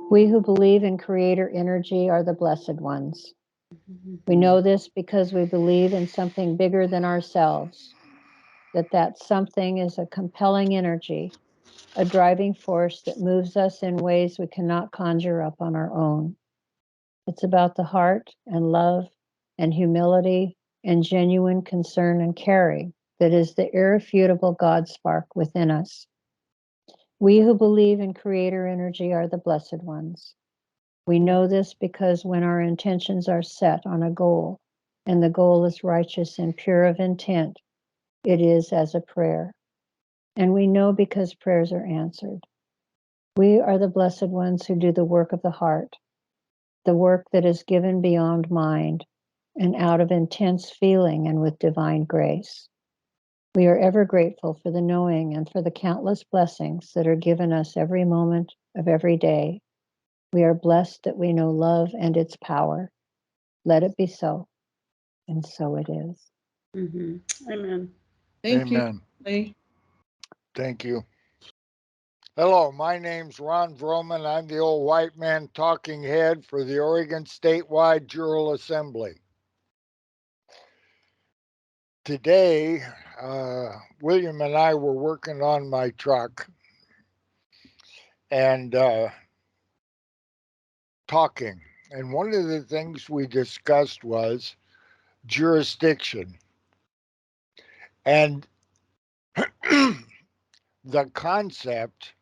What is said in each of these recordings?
We who believe in creator energy are the blessed ones. We Mhm. know this because we believe in something bigger than ourselves, that something is a compelling energy, a driving force that moves us in ways we cannot conjure up on our own. It's about the heart and love and humility and genuine concern and caring that is the irrefutable God spark within us. We who believe in creator energy are the blessed ones. We know this because when our intentions are set on a goal, and the goal is righteous and pure of intent, it is as a prayer. And we know because prayers are answered. We are the blessed ones who do the work of the heart, the work that is given beyond mind and out of intense feeling and with divine grace. We are ever grateful for the knowing and for the countless blessings that are given us every moment of every day. We are blessed that we know love and its power. Let it be so, and so it is. Mhm. Amen. Thank you, Amen. Lee. Thank you. Hello, my name's Ron Vroman. I'm the old white man talking head for the Oregon Statewide Jural Assembly. Today, William and I were working on my truck and talking. And one of the things we discussed was jurisdiction. And the concept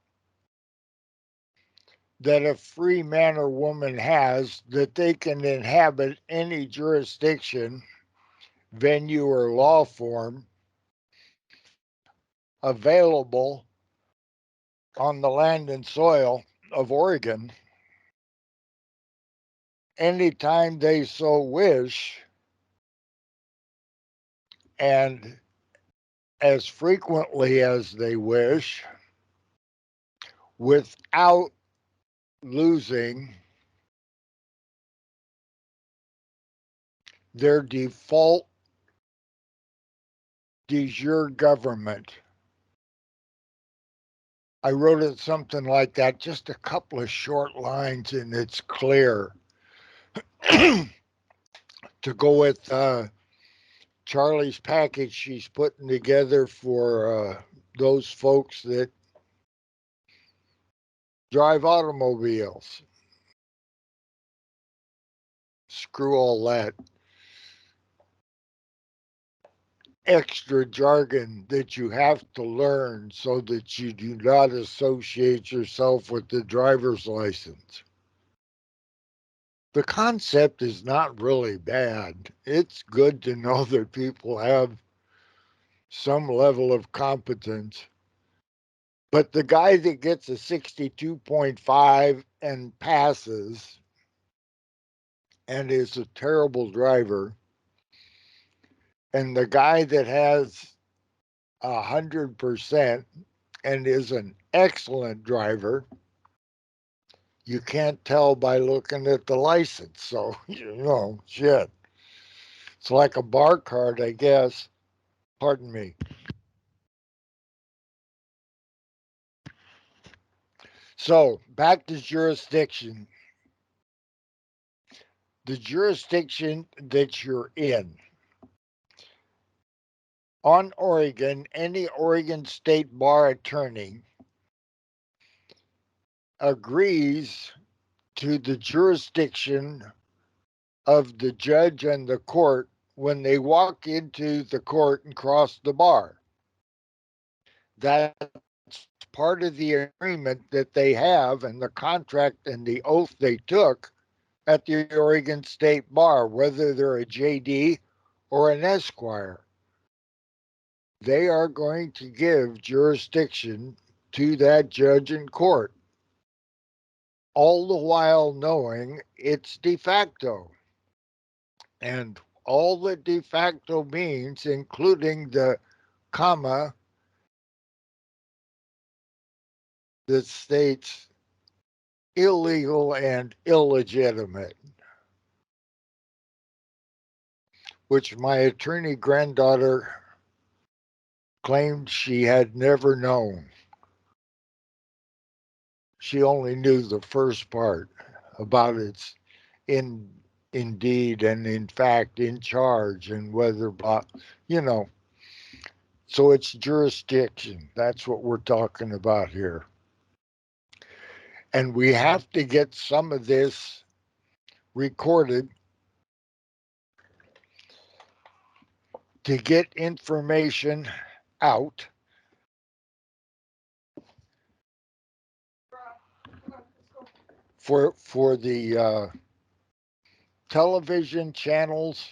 that a free man or woman has that they can inhabit any jurisdiction, venue, or law form available on the land and soil of Oregon anytime they so wish and as frequently as they wish without losing their default de jure government. I wrote it something like that, just a couple of short lines, and it's clear. To go with Charlie's package she's putting together for those folks that drive automobiles. Screw all that extra jargon that you have to learn so that you do not associate yourself with the driver's license. The concept is not really bad. It's good to know that people have some level of competence. But the guy that gets a 62.5 and passes and is a terrible driver, and the guy that has 100% and is an excellent driver, you can't tell by looking at the license. So, shit. It's like a bar card, I guess. Pardon me. So, back to jurisdiction. The jurisdiction that you're in. On Oregon, any Oregon State Bar attorney agrees to the jurisdiction of the judge and the court when they walk into the court and cross the bar. That's part of the agreement that they have and the contract and the oath they took at the Oregon State Bar, whether they're a JD or an Esquire. They are going to give jurisdiction to that judge in court, all the while knowing it's de facto. And all that de facto means, including the comma that states illegal and illegitimate, which my attorney granddaughter claimed she had never known. She only knew the first part about its indeed and in fact in charge and whether you know. So it's jurisdiction. That's what we're talking about here. And we have to get some of this recorded to get information out for the television channels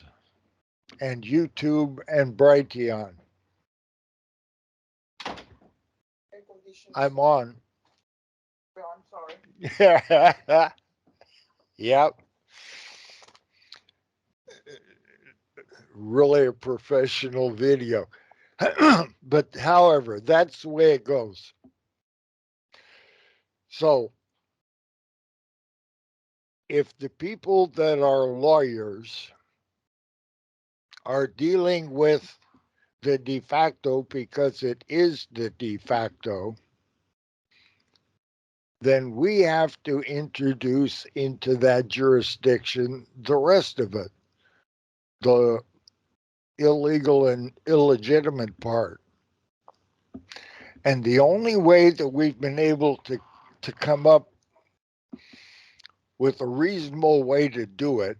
and YouTube and Brighteon. I'm on. I'm sorry. Yep. Really a professional video. But however, that's the way it goes. So if the people that are lawyers are dealing with the de facto because it is the de facto, then we have to introduce into that jurisdiction the rest of it, the illegal and illegitimate part. And the only way that we've been able to come up with a reasonable way to do it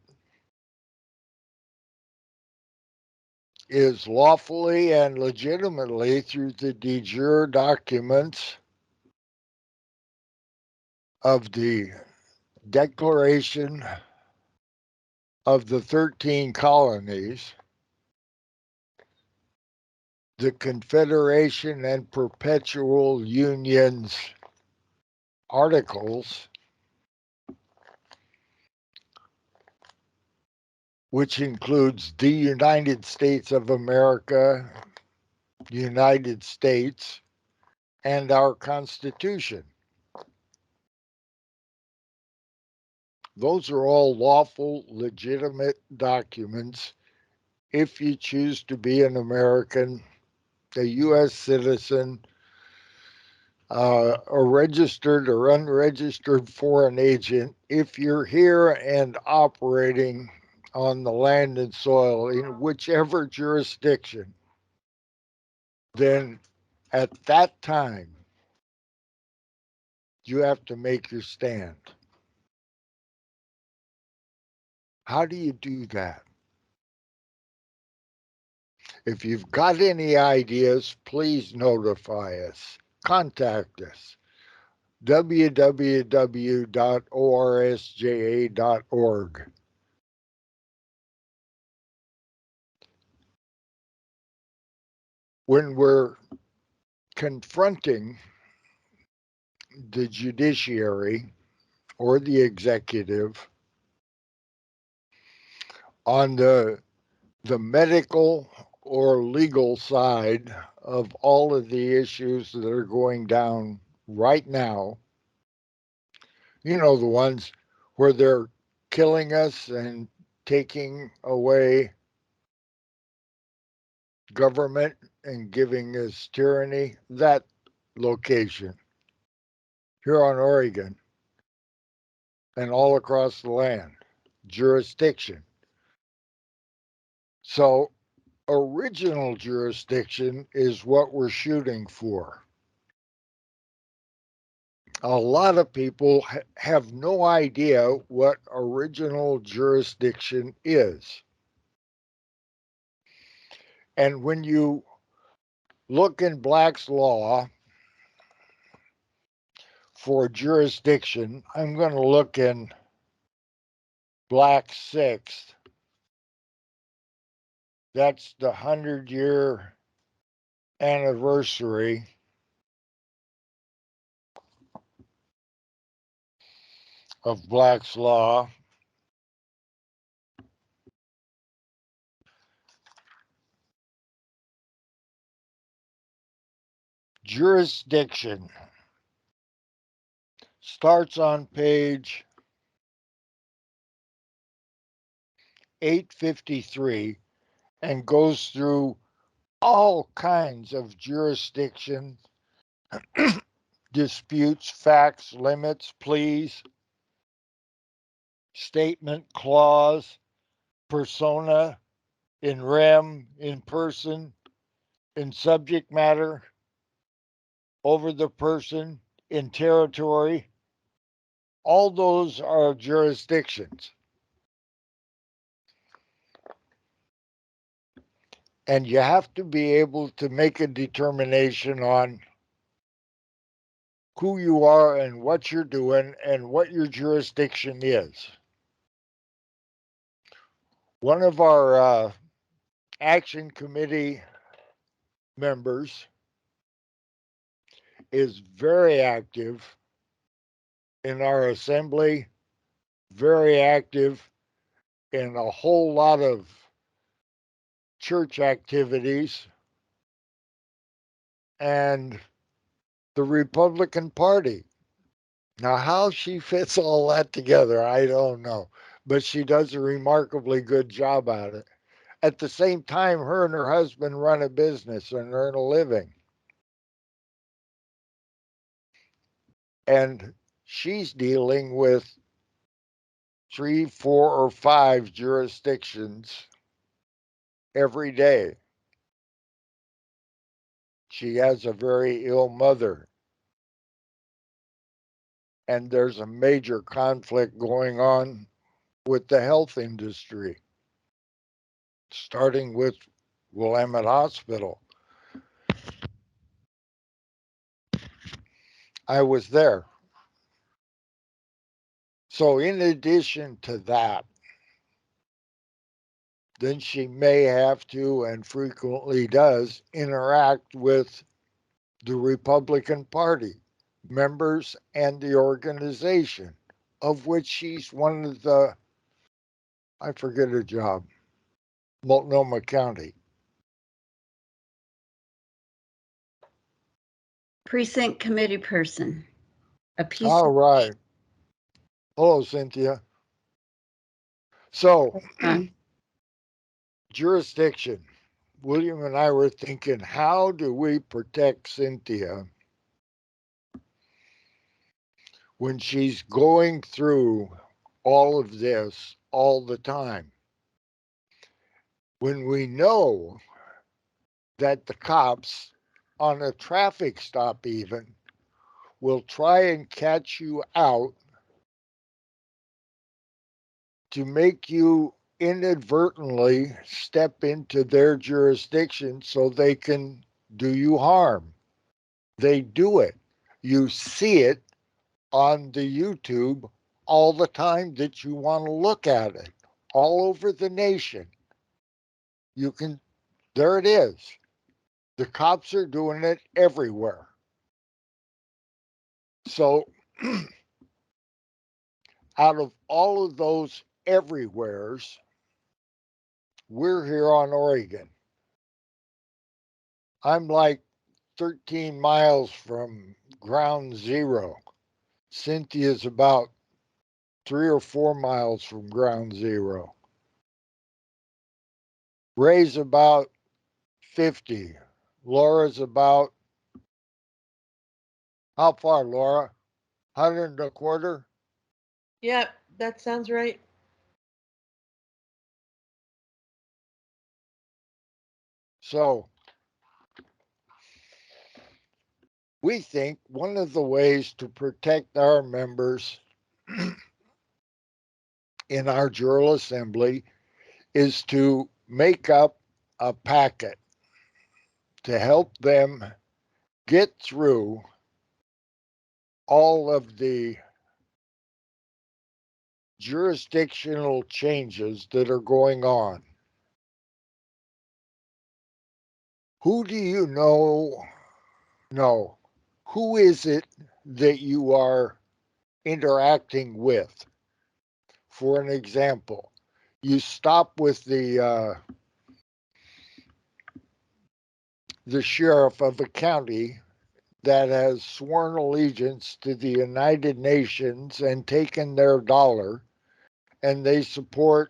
is lawfully and legitimately through the de jure documents of the Declaration of the 13 Colonies, the Confederation and Perpetual Unions articles, which includes the United States of America, United States, and our Constitution. Those are all lawful, legitimate documents if you choose to be an American, a U.S. citizen, a registered or unregistered foreign agent. If you're here and operating on the land and soil in whichever jurisdiction, then at that time, you have to make your stand. How do you do that? If you've got any ideas, please notify us. Contact us. www.orsja.org. When we're confronting the judiciary or the executive on the medical or legal side of all of the issues that are going down right now, you know, the ones where they're killing us and taking away government and giving us tyranny, that location here on Oregon and all across the land, jurisdiction. So original jurisdiction is what we're shooting for. A lot of people have no idea what original jurisdiction is. And when you look in Black's Law for jurisdiction, I'm going to look in Black Sixth. That's the 100-year anniversary of Black's Law. Jurisdiction starts on page 853 and goes through all kinds of jurisdiction disputes, facts, limits, pleas, statement, clause, persona, in rem, in person, in subject matter, over the person, in territory. All those are jurisdictions. And you have to be able to make a determination on who you are and what you're doing and what your jurisdiction is. One of our action committee members is very active in our assembly, very active in a whole lot of church activities, and the Republican Party. Now, how she fits all that together, I don't know, but she does a remarkably good job at it. At the same time, her and her husband run a business and earn a living. And she's dealing with 3, 4, or 5 jurisdictions every day. She has a very ill mother. And there's a major conflict going on with the health industry, starting with Willamette Hospital. I was there. So in addition to that, then she may have to, and frequently does, interact with the Republican Party members and the organization, of which she's one of the, I forget her job, Multnomah County. Precinct committee person. A piece All of right. Hello, Cynthia. So, jurisdiction. William and I were thinking, how do we protect Cynthia when she's going through all of this all the time? When we know that the cops on a traffic stop even will try and catch you out to make you inadvertently step into their jurisdiction so they can do you harm. They do it. You see it on the YouTube all the time that you want to look at it, all over the nation. You can, there it is. The cops are doing it everywhere. So, out of all of those everywheres, we're here on Oregon. I'm like 13 miles from ground zero. Cynthia's about 3 or 4 miles from ground zero. Ray's about 50. Laura's about, how far, Laura? 100 and a quarter? Yep, that sounds right. So, we think one of the ways to protect our members in our Jural Assembly is to make up a packet to help them get through all of the jurisdictional changes that are going on. Who do you know? No. Who is it that you are interacting with? For an example, you stop with the sheriff of a county that has sworn allegiance to the United Nations and taken their dollar, and they support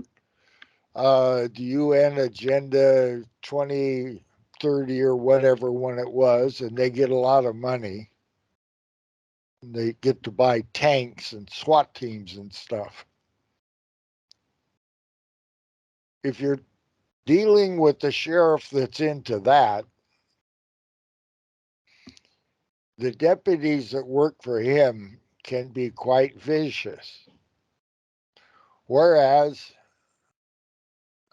the UN Agenda 2030 or whatever one it was, and they get a lot of money. They get to buy tanks and SWAT teams and stuff. If you're dealing with the sheriff that's into that, the deputies that work for him can be quite vicious. Whereas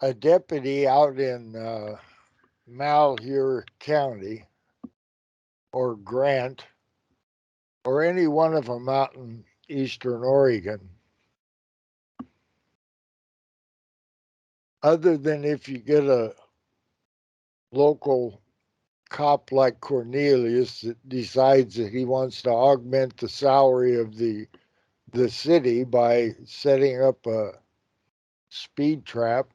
a deputy out in Malheur County or Grant or any one of them out in eastern Oregon, other than if you get a local cop like Cornelius that decides that he wants to augment the salary of the city by setting up a speed trap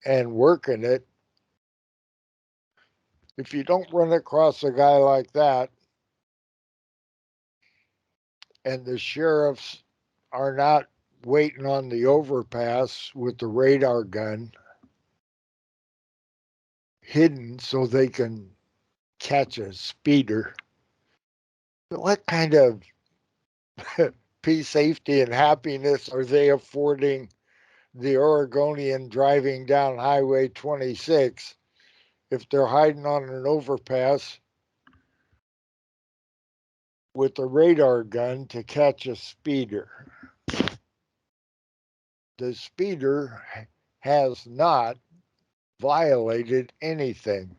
and working it. If you don't run across a guy like that, and the sheriffs are not waiting on the overpass with the radar gun hidden so they can catch a speeder, what kind of peace, safety, and happiness are they affording the Oregonian driving down Highway 26 if they're hiding on an overpass with a radar gun to catch a speeder? The speeder has not violated anything,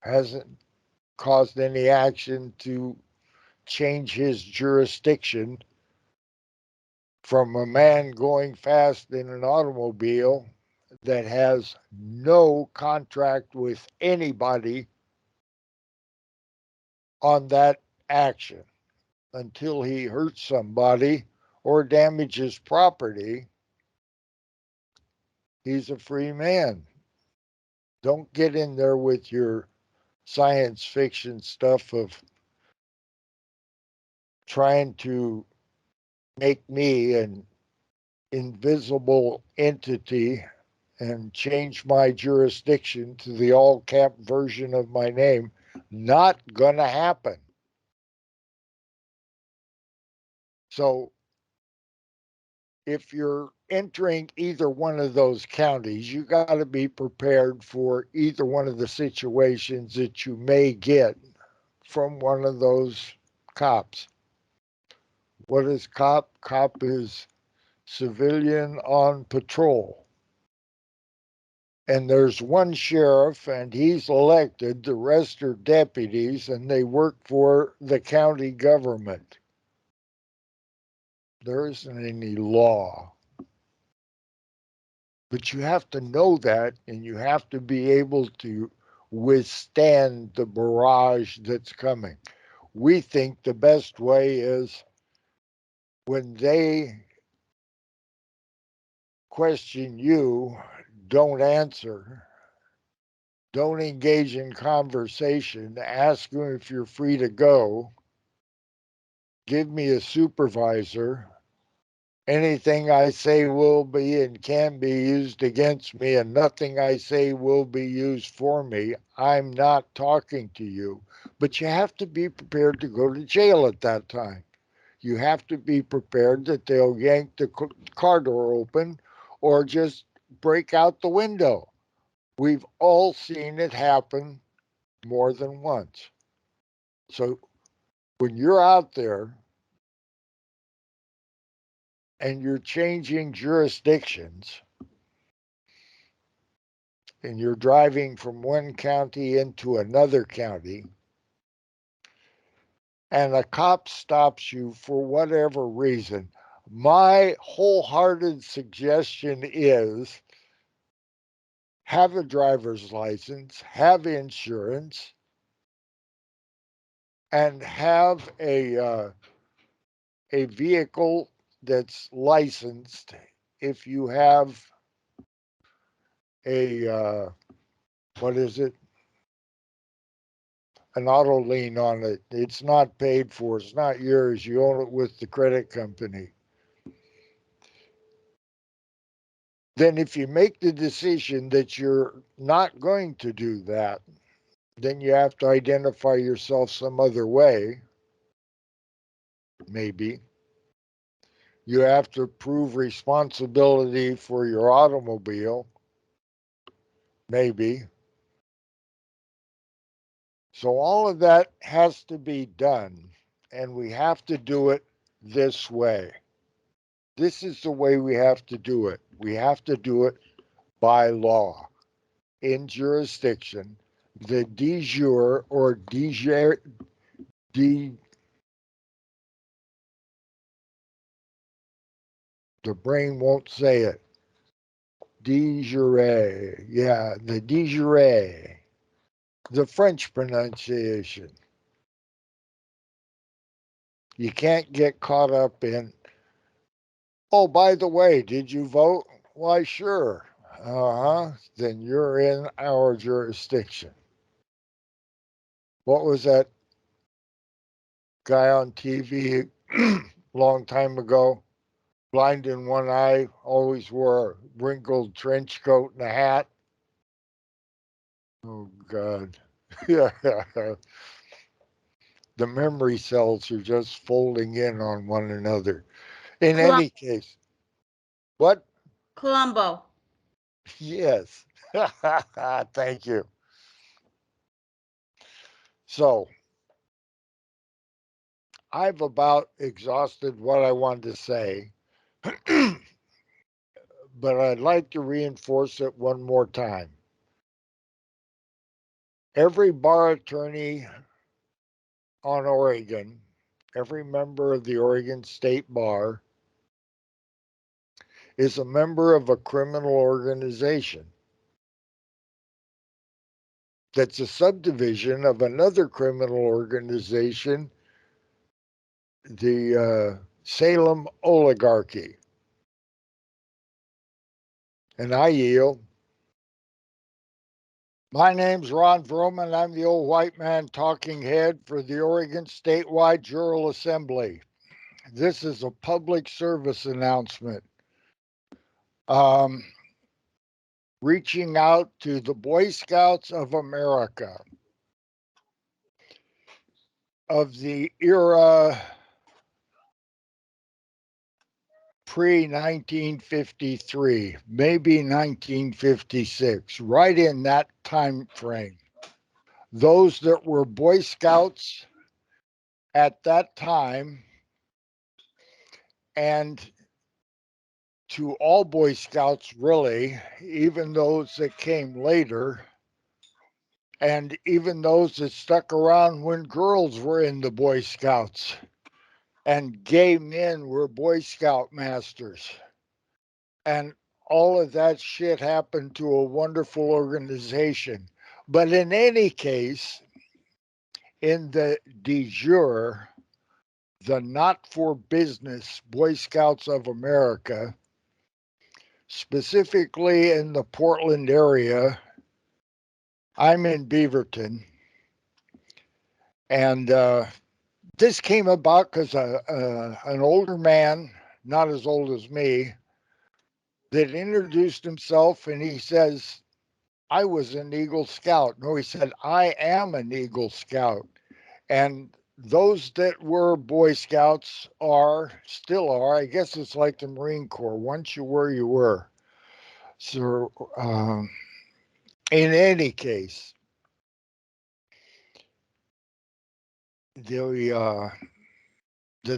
hasn't caused any action to change his jurisdiction from a man going fast in an automobile that has no contract with anybody on that action until he hurts somebody or damages property. He's a free man. Don't get in there with your science fiction stuff of trying to make me an invisible entity and change my jurisdiction to the all cap version of my name. Not gonna happen. So if you're entering either one of those counties, you got to be prepared for either one of the situations that you may get from one of those cops. What is cop? Cop is civilian on patrol. And there's one sheriff and he's elected, the rest are deputies and they work for the county government. There isn't any law. But you have to know that and you have to be able to withstand the barrage that's coming. We think the best way is when they question you, don't answer. Don't engage in conversation. Ask them if you're free to go. Give me a supervisor. Anything I say will be and can be used against me, and nothing I say will be used for me. I'm not talking to you. But you have to be prepared to go to jail at that time. You have to be prepared that they'll yank the car door open or just break out the window. We've all seen it happen more than once. So when you're out there and you're changing jurisdictions and you're driving from one county into another county and a cop stops you for whatever reason, my wholehearted suggestion is have a driver's license, have insurance, and have a vehicle that's licensed. If you have a what is it? An auto lien on it. It's not paid for. It's not yours. You own it with the credit company. Then if you make the decision that you're not going to do that, then you have to identify yourself some other way. Maybe. You have to prove responsibility for your automobile. Maybe. So all of that has to be done, and we have to do it this way. This is the way we have to do it. We have to do it by law in jurisdiction. The de jure or the brain won't say it. De jure. Yeah, the de jure. The French pronunciation. You can't get caught up in, oh, by the way, did you vote? Why, sure. Uh-huh. Then you're in our jurisdiction. What was that guy on TV long time ago? Blind in one eye, always wore a wrinkled trench coat and a hat. Oh, God. Yeah. The memory cells are just folding in on one another. In any case, what? Colombo. Yes. Thank you. So I've about exhausted what I wanted to say, but I'd like to reinforce it one more time. Every bar attorney on Oregon, every member of the Oregon State Bar is a member of a criminal organization that's a subdivision of another criminal organization, the Salem oligarchy. And I yield. My name's Ron Vroman. I'm the old white man talking head for the Oregon Statewide Jural Assembly. This is a public service announcement. Reaching out to the Boy Scouts of America of the era pre-1953, maybe 1956, right in that time frame. Those that were Boy Scouts at that time, and to all Boy Scouts, really, even those that came later, and even those that stuck around when girls were in the Boy Scouts, and gay men were Boy Scout masters. And all of that shit happened to a wonderful organization. But in any case, in the de jure, the not for business Boy Scouts of America, specifically in the Portland area, I'm in Beaverton. And this came about because an older man, not as old as me, that introduced himself, and he says, I was an Eagle Scout. No, he said, I am an Eagle Scout. And those that were Boy Scouts still are. I guess it's like the Marine Corps. Once you were, you were. So, in any case, the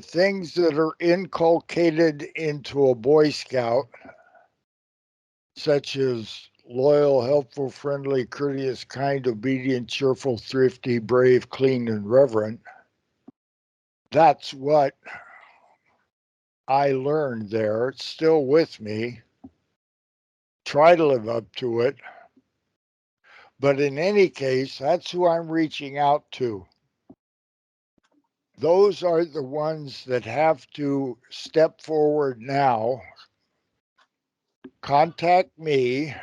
things that are inculcated into a Boy Scout, such as loyal, helpful, friendly, courteous, kind, obedient, cheerful, thrifty, brave, clean, and reverent, that's what I learned there. It's still with me. Try to live up to it. But in any case, that's who I'm reaching out to. Those are the ones that have to step forward now. Contact me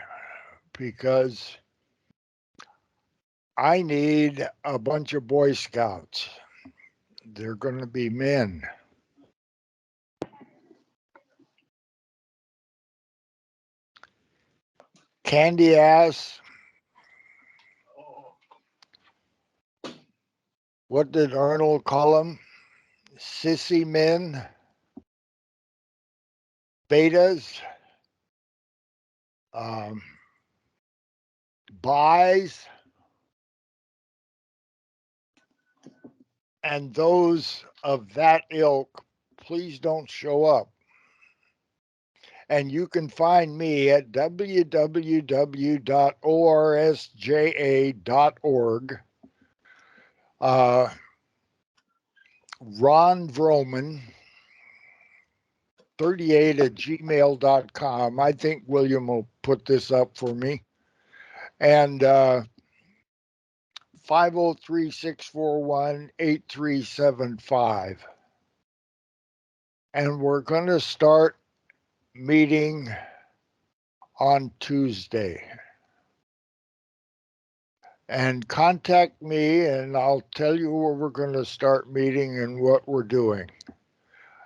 because I need a bunch of Boy Scouts. They're going to be men. Candy ass, what did Arnold call them? Sissy men, betas, buys, and those of that ilk, please don't show up. And you can find me at www.orsja.org. Ron Vroman, 38@gmail.com. I think William will put this up for me. And 503-641-8375. And we're going to start meeting on Tuesday. And contact me and I'll tell you where we're going to start meeting and what we're doing.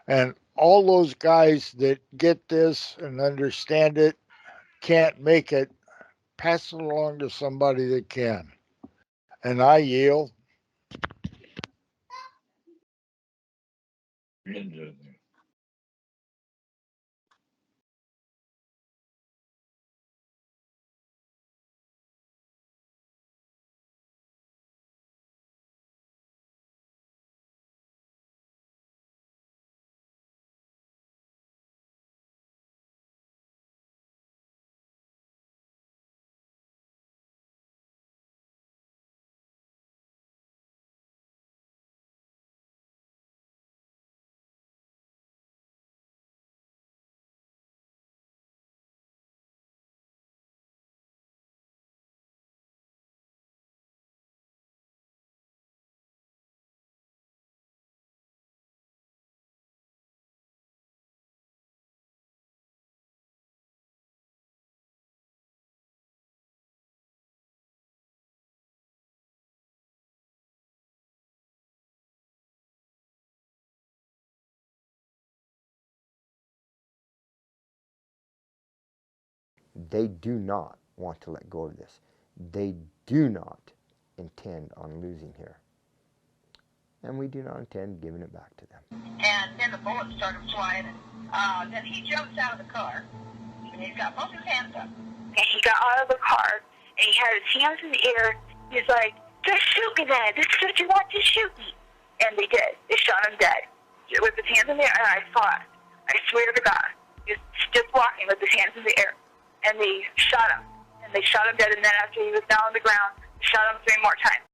And all those guys that get this and understand it, can't make it, pass it along to somebody that can. And I yield. They do not want to let go of this. They do not intend on losing here. And we do not intend giving it back to them. And then the bullets started flying. Then he jumps out of the car. And he's got both his hands up. And he got out of the car, and he had his hands in the air. He's like, just shoot me then. This is what you want, just shoot me. And they did. They shot him dead. With his hands in the air, and I saw it. I swear to God. He was just walking with his hands in the air. And they shot him. And they shot him dead, and then after he was down on the ground, they shot him 3 more times.